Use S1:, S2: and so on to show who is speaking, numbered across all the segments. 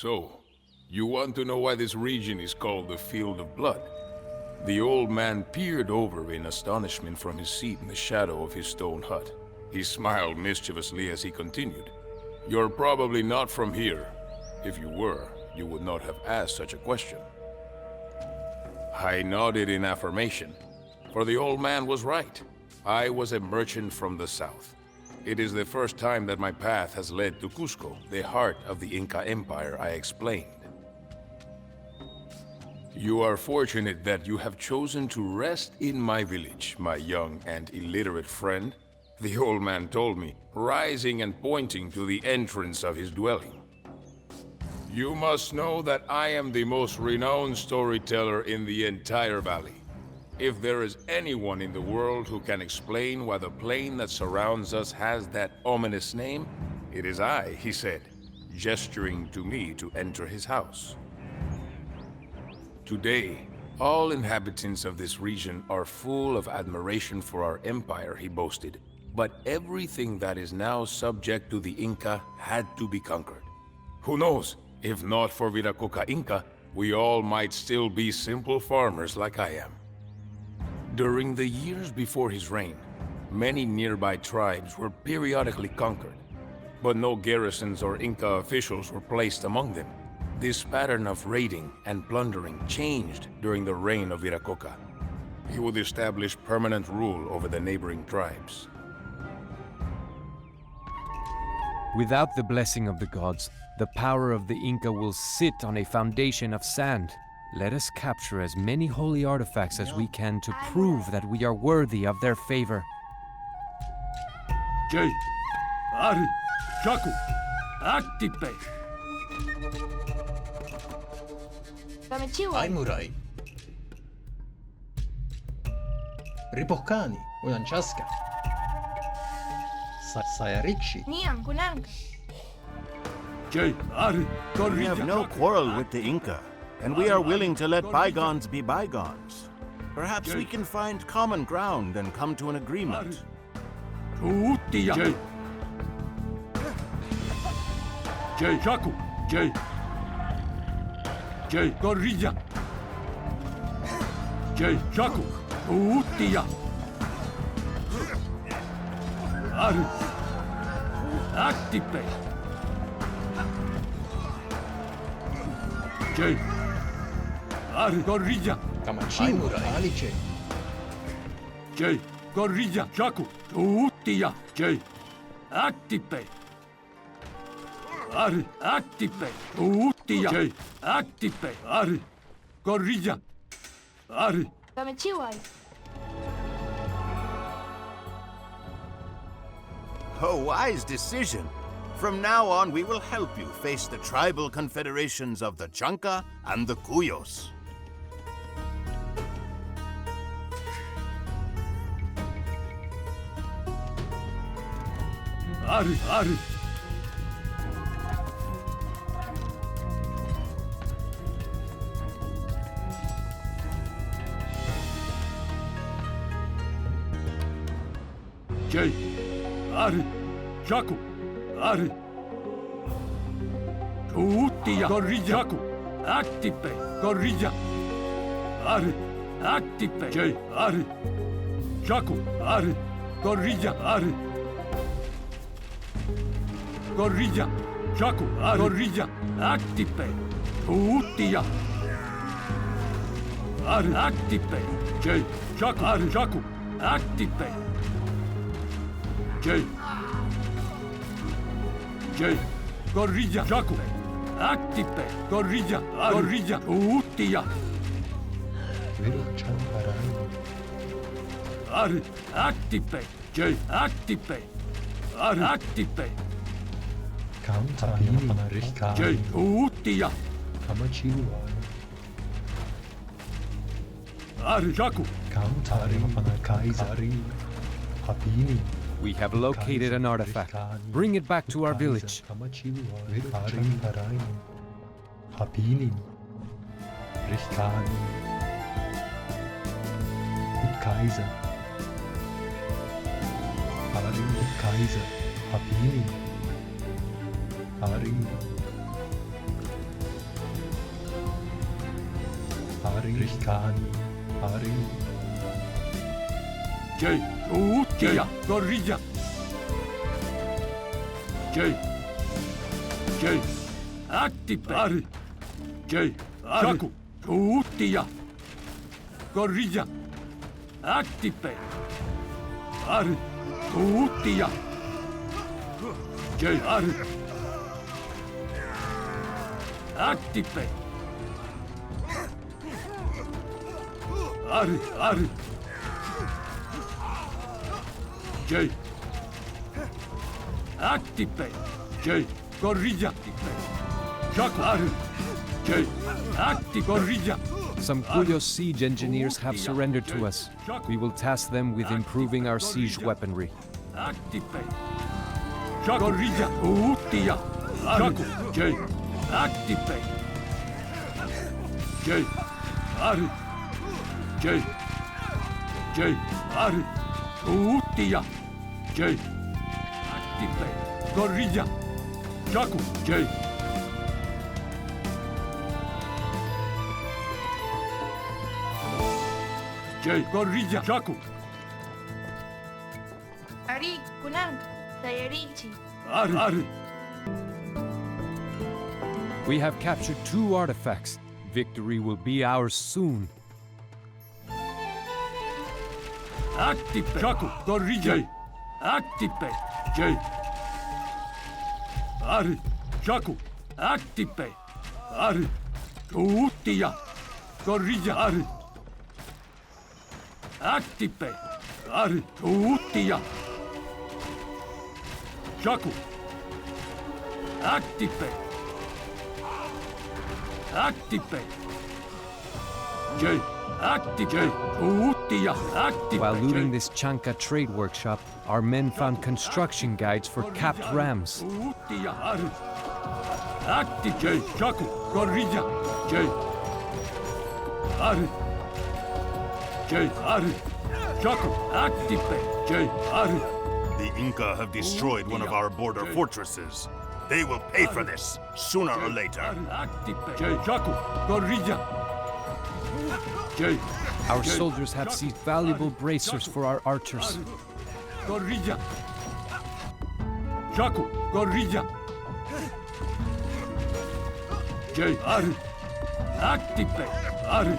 S1: So, you want to know why this region is called the Field of Blood? The old man peered over in astonishment from his seat in the shadow of his stone hut. He smiled mischievously as he continued. You're probably not from here. If you were, you would not have asked such a question. I nodded in affirmation, for the old man was right. I was a merchant from the south. It is the first time that my path has led to Cusco, the heart of the Inca Empire, I explained. You are fortunate that you have chosen to rest in my village, my young and illiterate friend, the old man told me, rising and pointing to the entrance of his dwelling. You must know that I am the most renowned storyteller in the entire valley. If there is anyone in the world who can explain why the plain that surrounds us has that ominous name, it is I, he said, gesturing to me to enter his house. Today, all inhabitants of this region are full of admiration for our empire, he boasted. But everything that is now subject to the Inca had to be conquered. Who knows, if not for Viracocha Inca, we all might still be simple farmers like I am. During the years before his reign, many nearby tribes were periodically conquered, but no garrisons or Inca officials were placed among them. This pattern of raiding and plundering changed during the reign of Viracocha. He would establish permanent rule over the neighboring tribes.
S2: Without the blessing of the gods, the power of the Inca will sit on a foundation of sand. Let us capture as many holy artifacts as we can to prove that we are worthy of their favor.
S3: Jay, Ari, Chaku, Actipe.
S4: Ai murai. Ripoccani, Uyanchaska. Sayarichi.
S5: Niang, kunang.
S3: Jay, Ari,
S6: We have no quarrel with the Inca, and we are willing to let bygones be bygones. Perhaps we can find common ground and come to an agreement.
S3: Tuutia. Jay. Jay, Chaku, Jay. Jay, Gorilla. Jay, Chaku, Tuutia. Ari, Actipe. Jay, Ari, Gorilla.
S4: Ai murai. Alice.
S3: Jay, Gorilla, Chaku, Tuutia. Jay, Actipe. Ari, Actipe, Tuutia. Jay, Actipe. Ari, Gorilla. Ari.
S5: Kamechiwai.
S6: A wise decision. From now on, we will help you face the tribal confederations of the Chanca and the Cuyos.
S3: Ari, Ari. Jay, Ari, Chaku, Ari. Tuutia, Gorilla, Chaku, Actipe, Gorilla. Ari, Actipe, Jay, Ari. Chaku, Ari, Gorilla, Ari. Gorilla, Chaku, Ari. Gorilla, Actipe, Tuutia. Ari, Actipe, Jay, Chaku, Ari, Chaku, Actipe. Jay. Jay. Gorilla. Chaku. Actipe. Gorilla. Gorilla. Tuutia. Ari. Actipe. Jay. Actipe. Ari. Actipe. Jay. Tuutia. Ari. Chaku.
S2: We have located an artifact. Bring it back to our village.
S4: Riccani, Ari,
S3: Jay, Utia, Gorilla. Jay, Active, Ari, Jay, Jaku, Utia, Gorilla, Active, Ari, Utia, Jay, Ari, Active, Ari, Jay, Active, Jay, Gorilla, Jaku, Ari, Jay, Active, Gorilla.
S2: Some Cuyos siege engineers have surrendered to us. We will task them with improving our siege weaponry.
S3: Active. Gorilla. Utia. Jaku. Jay. Active. Jay. Ari. Jay. Ari. Utia. Jay. Active. Gorilla. Jaku. Jay. Jay. Gorilla. Jaku.
S5: Ari, Kunang, Tayarichi.
S3: Ari.
S2: We have captured 2 artifacts. Victory will be ours soon.
S3: Active. Jaku. Gorilla. Active. Jay. Ari. Jaku. Active. Ari. Utia. Gorilla. Ari. Active. Ari. Utia. Jaku. Active. Active. Jay. Active. Jay. Utia. Active.
S2: While looting this Chanka trade workshop, our men found construction guides for capped rams.
S3: Utia. Ari. Active. Jay. Jaku. Gorilla. Jay. Ari. Jay. Ari. Jaku. Active. Jay. Ari.
S6: The Inca have destroyed one of our border fortresses. They will pay for this, sooner or later.
S3: Active. Jay. Jaku. Gorilla. Jay.
S2: Our soldiers have seized valuable bracers for our archers.
S3: Gorilla. Jaku. Gorilla. Jay. Ari. Active. Ari.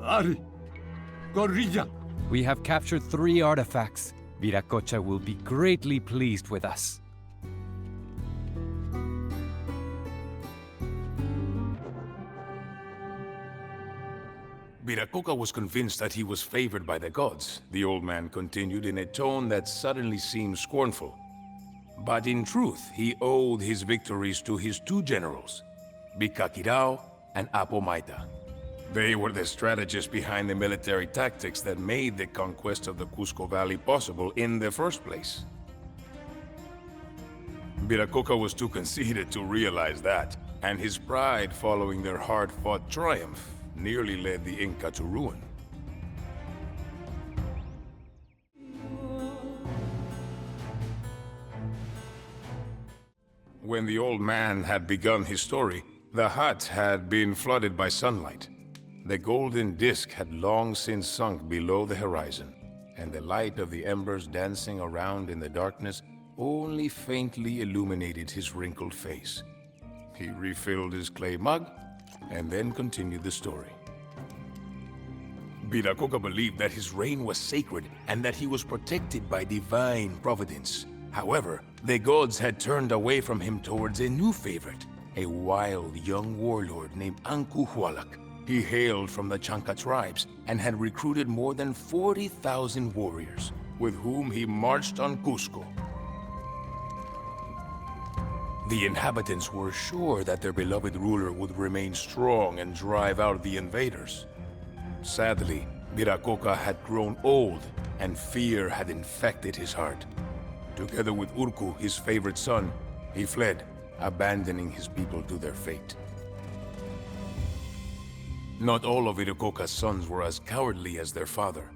S3: Ari. Gorilla.
S2: We have captured 3 artifacts. Viracocha will be greatly pleased with us.
S1: Viracocha was convinced that he was favored by the gods, the old man continued in a tone that suddenly seemed scornful. But in truth, he owed his victories to his 2 generals, Bicakirao and Apomaita. They were the strategists behind the military tactics that made the conquest of the Cusco Valley possible in the first place. Viracocha was too conceited to realize that, and his pride following their hard-fought triumph nearly led the Inca to ruin. When the old man had begun his story, the hut had been flooded by sunlight. The golden disk had long since sunk below the horizon, and the light of the embers dancing around in the darkness only faintly illuminated his wrinkled face. He refilled his clay mug, and then continued the story. Viracocha believed that his reign was sacred and that he was protected by divine providence. However, the gods had turned away from him towards a new favorite, a wild young warlord named Anku Hualak. He hailed from the Chanca tribes and had recruited more than 40,000 warriors, with whom he marched on Cusco. The inhabitants were sure that their beloved ruler would remain strong and drive out the invaders. Sadly, Viracocha had grown old, and fear had infected his heart. Together with Urku, his favorite son, he fled, abandoning his people to their fate. Not all of Viracocha's sons were as cowardly as their father.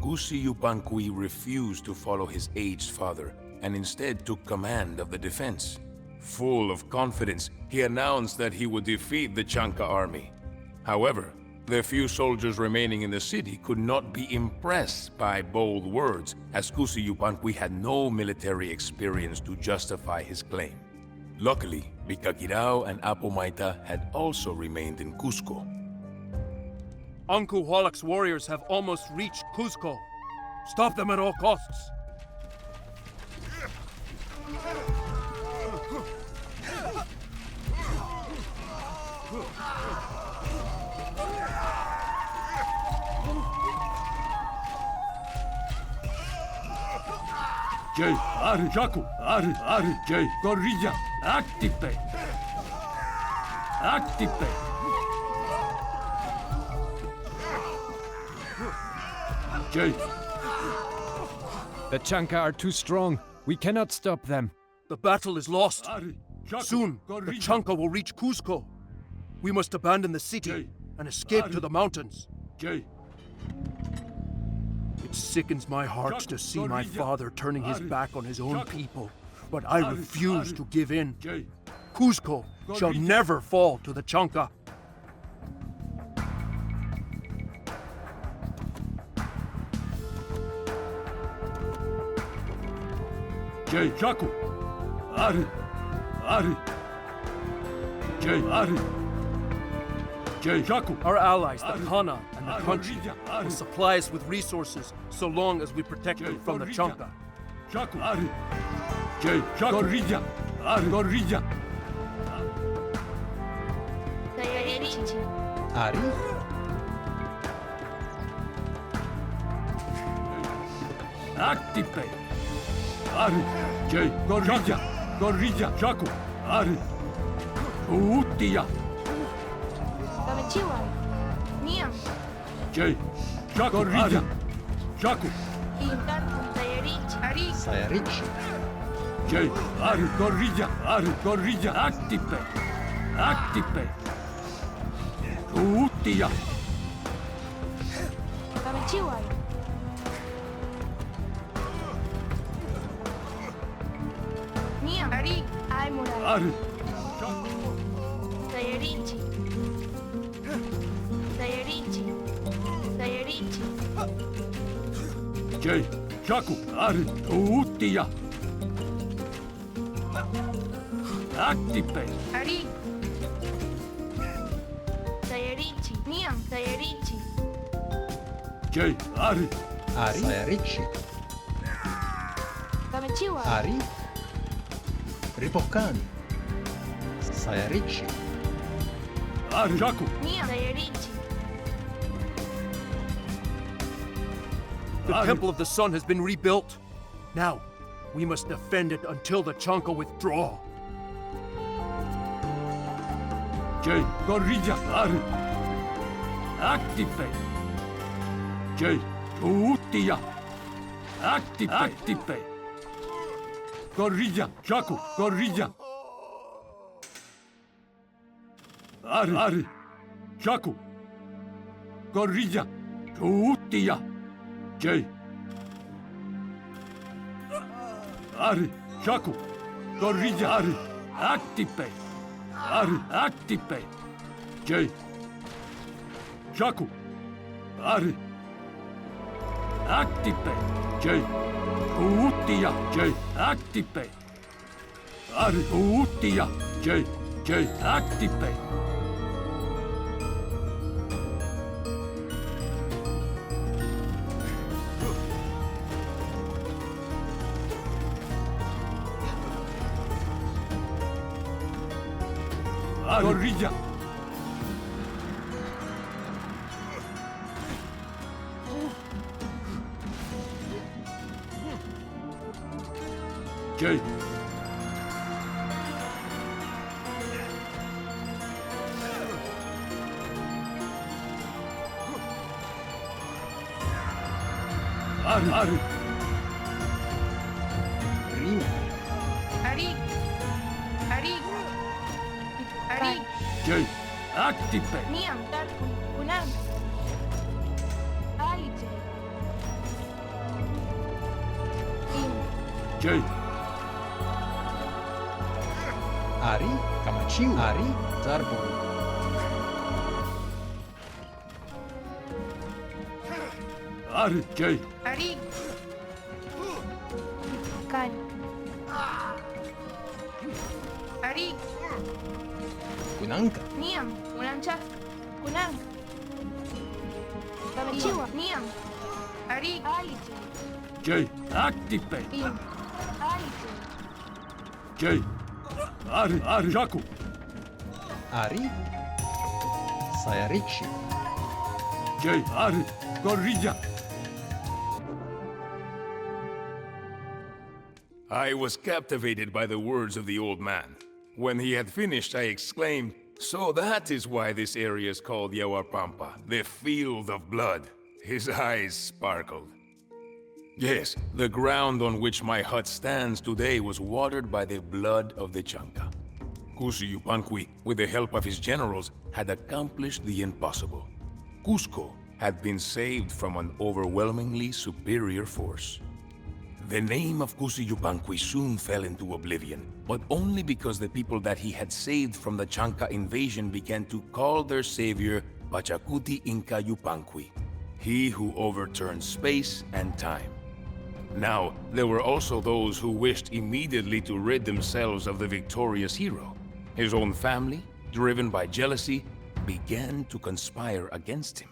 S1: Kusi Yupanqui refused to follow his aged father, and instead took command of the defense. Full of confidence, he announced that he would defeat the Chanca army. However, The few soldiers remaining in the city could not be impressed by bold words, as Kusiyupanqui had no military experience to justify his claim. Luckily, Bikakirao and Apomaita had also remained in Cusco.
S7: Anku Hualak's warriors have almost reached Cuzco. Stop them at all costs.
S3: Jay, Ari, Jaku, Ari, Jay, Gorilla, activate. Activate. Jay,
S2: The Chanka are too strong. We cannot stop them.
S7: The battle is lost.
S3: Ari, Jaku,
S7: Soon, the
S3: Gorilla.
S7: Chanka will reach Cuzco. We must abandon the city
S3: Jay.
S7: and escape
S3: Ari.
S7: to the mountains.
S3: Jay,
S7: It sickens my heart to see my father turning his back on his own people, but I refuse to give in.
S3: Jay,
S7: Cuzco shall never fall to the Chanka.
S3: Jay, Jaku, Ari, Jay, Ari, Jay, Jaku,
S7: Our allies, the
S3: Ari.
S7: Kana and the
S3: Ari.
S7: country,
S3: Ari.
S7: will supply us with resources so long as we protect
S3: Jay,
S7: them from the
S3: Gorilla.
S7: Chanka.
S3: Jaku, Ari, Jay, Jaku, Gorilla, Ari, Gorilla,
S5: Sayarichi.
S4: Ari,
S3: activate. Ari, Jay, Gorilla, Jaku, Ari, Utia,
S5: Kamechiwa. Niam.
S3: Jay, Jaku, Ari, Jaku,
S5: Intan. Sayarichi. Ari.
S4: Sayarichi,
S3: Jay, Ari, Gorilla, activate. Utia,
S5: Kamechiwa. Niam. Ari. Ay Murai.
S3: Ari,
S5: Sayarichi. Sayarichi. Sayarichi.
S3: Jay, Jaku, Ari, Utia, activate.
S5: Ari. Sayarichi. Niam. Sayarichi.
S3: Jay, Ari,
S4: Ari, Sayarichi,
S5: Kamechiwa.
S4: Ari, Ripoccani, Sayarichi,
S3: Ari, Jaku,
S5: Niam. Sayarichi.
S7: The
S3: Ari.
S7: Temple of the Sun has been rebuilt. Now, we must defend it until the Chanka withdraw.
S3: Jay, Gorilla, Ari, activate. Jay, Utia, activate. Gorilla, Jaku, Gorilla. Ari, Jaku, Gorilla, Utia, Jay. Ari, Jaku, Gorilla, Ari, activate. Ari, activate. Jay, Jaku, Ari, activate. Jay, Utia, Jay, activate. Ari, Utia, Jay, activate. Gorilla. Jay. Ari.
S4: Rima,
S5: Ari. Ari. Ari.
S3: Jay, activate.
S5: Niam. Tarku. Kunang. Ay. In.
S3: Jay,
S4: Ari, Kamachiu, Ari, Zarbu,
S3: Ari, Jay.
S5: Arig. Kan. Arig.
S4: Kunanka.
S5: Niam. Ulanchak. Kunang. Kamichiwa. Niam. Arig. Alite.
S3: Jay, activate.
S5: Im. Alite.
S3: Jay. Ari, Jaku.
S4: Ari. Sayarichi.
S3: Jay, Ari, Gorilla.
S1: I was captivated by the words of the old man. When he had finished, I exclaimed, "So that is why this area is called Yahuapampa, the field of blood." His eyes sparkled. Yes, the ground on which my hut stands today was watered by the blood of the Chanca. Cusi Yupanqui, with the help of his generals, had accomplished the impossible. Cusco had been saved from an overwhelmingly superior force. The name of Cusi Yupanqui soon fell into oblivion, but only because the people that he had saved from the Chanca invasion began to call their savior Pachacuti Inca Yupanqui, he who overturned space and time. Now, there were also those who wished immediately to rid themselves of the victorious hero. His own family, driven by jealousy, began to conspire against him.